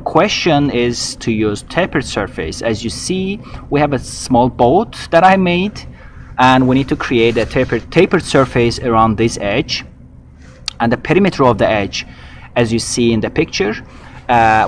Question is to use tapered surface. As you see, we have a small boat that I made, and we need to create a tapered surface around this edge, and the perimeter of the edge, as you see in the picture,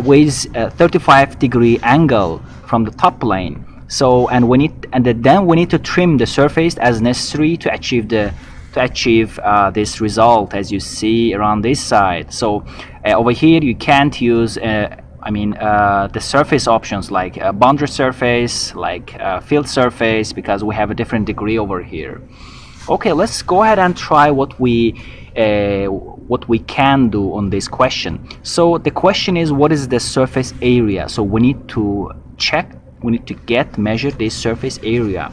with a 35-degree angle from the top plane. So, then we need to trim the surface as necessary to achieve this result, as you see around this side. So over here you can't use the surface options like boundary surface, like field surface, because we have a different degree over here. Okay, let's go ahead and try what we can do on this question. So the question is, what is the surface area? So we need to measure this surface area.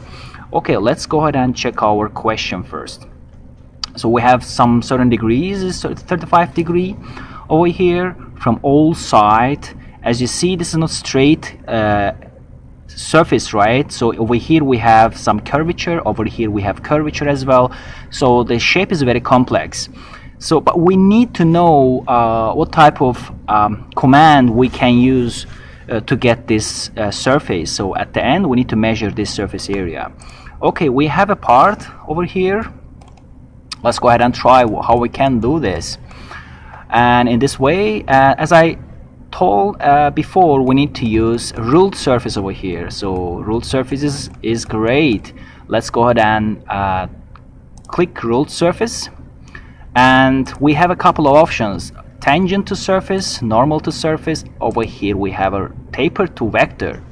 Okay, let's go ahead and check our question first. So we have some certain degrees, so 35 degree over here from all sides. As you see, this is not straight surface, right? So over here we have some curvature, over here we have curvature as well. So the shape is very complex. So, but we need to know what type of command we can use to get this surface. So at the end we need to measure this surface area. Okay, we have a part over here. Let's go ahead and try how we can do this. And in this way, as I told before, we need to use ruled surface over here. So ruled surface is great. Let's go ahead and click ruled surface, and we have a couple of options: tangent to surface, normal to surface. Over here we have a taper to vector.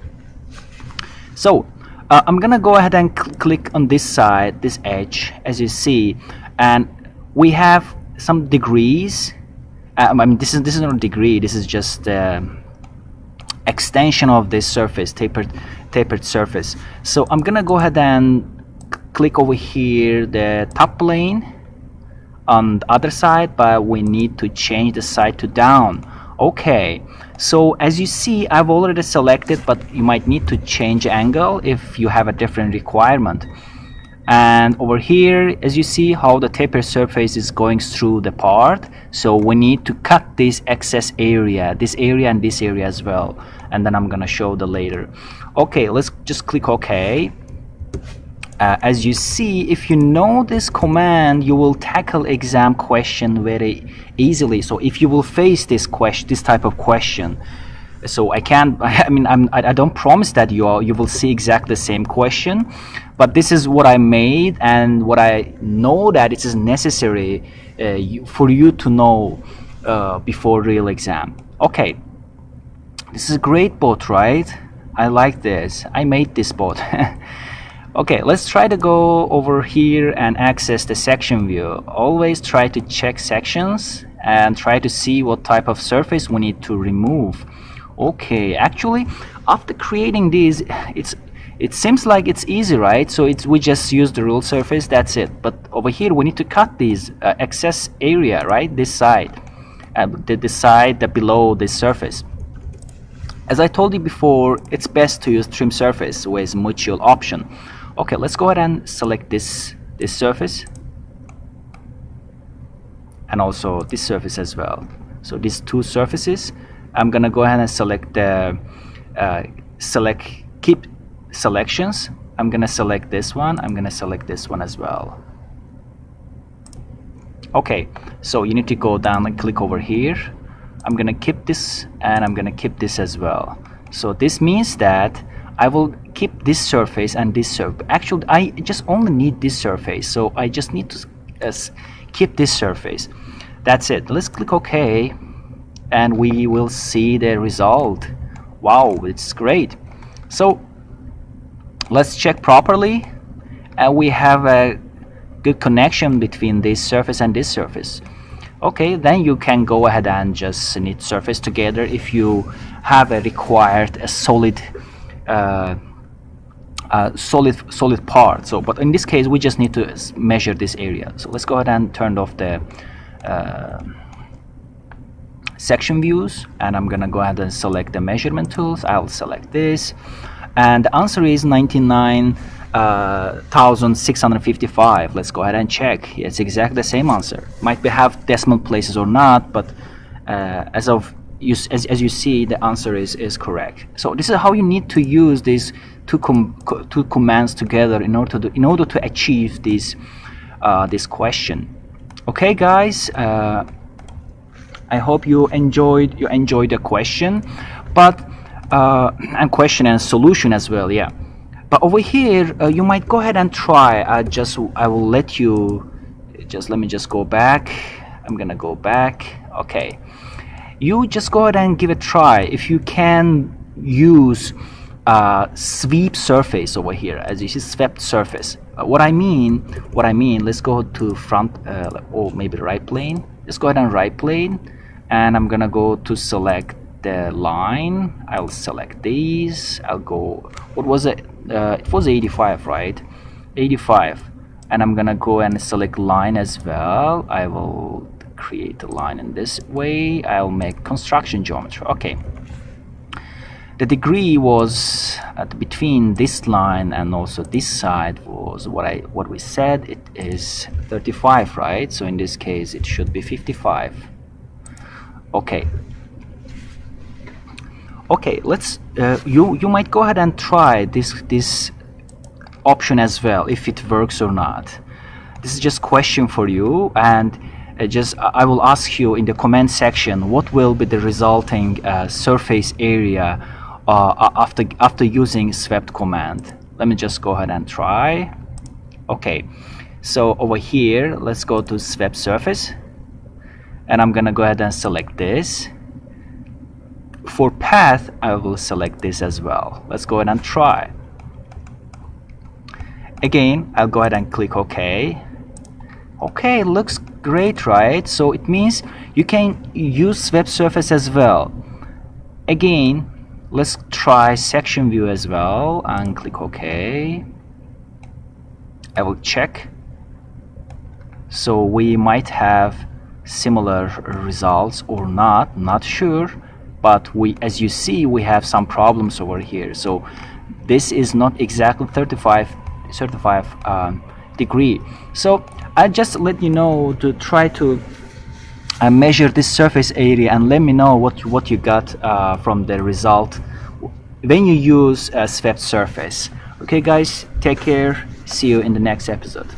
So I'm gonna go ahead and click on this side, this edge, as you see, and we have some degrees. This is not a degree, this is just extension of this surface, tapered surface. So I'm gonna go ahead and click over here the top plane on the other side, but we need to change the side to down. Okay, so as you see, I've already selected, but you might need to change angle if you have a different requirement. And over here, as you see how the taper surface is going through the part, so we need to cut this excess area, this area and this area as well, and then I'm gonna show the later. Okay, let's just click OK. As you see, if you know this command, you will tackle exam question very easily. So if you will face this type of question, so I don't promise that you will see exactly the same question, but this is what I made and what I know that it is necessary for you to know before real exam. Okay, this is a great boat, right? I like this. I made this boat. Okay, let's try to go over here and access the section view. Always try to check sections and try to see what type of surface we need to remove. Okay, actually after creating these, it seems like it's easy, right? So we just use the ruled surface, that's it. But over here we need to cut these excess area, right? This side, the side that below this surface. As I told you before, it's best to use trim surface with mutual option. Okay, let's go ahead and select this surface, and also this surface as well. So these two surfaces, I'm gonna go ahead and select the keep selections. I'm gonna select this one, I'm gonna select this one as well. Okay, so you need to go down and click over here. I'm gonna keep this, and I'm gonna keep this as well. So this means that I will keep this surface and this surface. Actually, I just only need this surface, so I just need to keep this surface. That's it. Let's click OK, and we will see the result. Wow, it's great. So let's check properly, and we have a good connection between this surface and this surface. Okay, then you can go ahead and just knit surface together if you have a solid part. So, but in this case, we just need to measure this area. So let's go ahead and turn off the section views, and I'm gonna go ahead and select the measurement tools. I'll select this, and the answer is 99,655. Let's go ahead and check. It's exactly the same answer. Might be have decimal places or not, but as of as you see, the answer is correct. So this is how you need to use these two commands together in order to achieve this question. Okay, guys, I hope you enjoyed the question, but and question and solution as well. Yeah, but over here you might go ahead and try. I will let you let me just go back. I'm gonna go back. Okay, you just go ahead and give it a try if you can use sweep surface over here. As you see, swept surface. What I mean, let's go to front or maybe right plane. Let's go ahead and right plane, and I'm gonna go to select the line. I'll select these. I'll go, what was it? It was 85, right? 85. And I'm gonna go and select line as well. I will create a line in this way. I'll make construction geometry. Okay. The degree was between this line and also this side was what we said. It is 35, right? So in this case it should be 55. Okay. Okay, let's you might go ahead and try this option as well, if it works or not. This is just question for you, and I will ask you in the comment section what will be the resulting surface area after using swept command. Let me just go ahead and try. Okay, so over here let's go to swept surface, and I'm gonna go ahead and select this. For path I will select this as well. Let's go ahead and try. Again, I'll go ahead and click OK. Okay, looks great, right? So it means you can use swept surface as well. Again, let's try section view as well and click OK. I will check. So we might have similar results or not sure, but as you see, we have some problems over here. So this is not exactly 35 degree. So I just let you know to try to measure this surface area and let me know what you got from the result when you use a swept surface. Okay guys, take care, see you in the next episode.